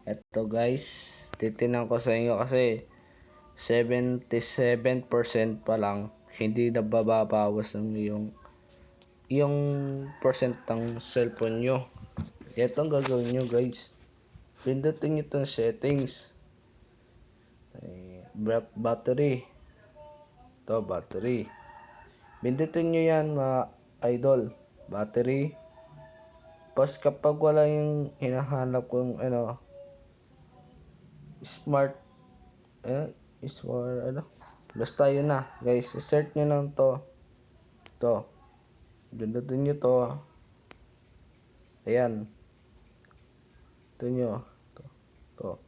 Eto guys, titinan ko sa inyo kasi 77% pa lang hindi na bababawas ng yung percent ng cellphone nyo. Ito ang gagawin nyo guys. Pindutin nyo itong settings. Battery. Ito, battery. Pindutin nyo yan mga idol. Battery. Tapos kapag wala yung hinahanap kong smart basta yun na guys, start nyo lang to pindutin nyo to, ayan, ito nyo to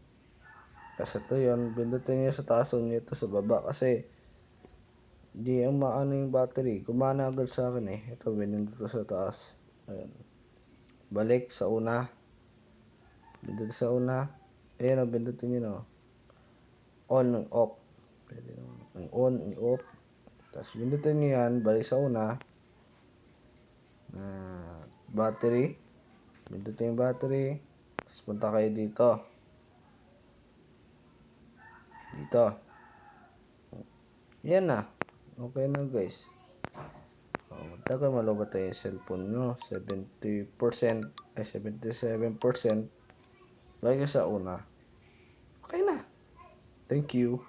kasi ito yun, pindutin nyo sa taas nyo ito sa baba kasi di ang maano yung battery, kumana agad sa akin ito pindutin to sa taas, ayan, balik sa una, pindutin sa una, ayan pindutin nyo no, on, off, pwede naman on, off, tapos pindutin nyo yan, balik sa una, battery, pindutin yung battery, tapos punta kayo dito, yan na, okay na guys. Tagal malubat tayo yung cellphone nyo, 70%, 77%, balik sa una, okay na, thank you.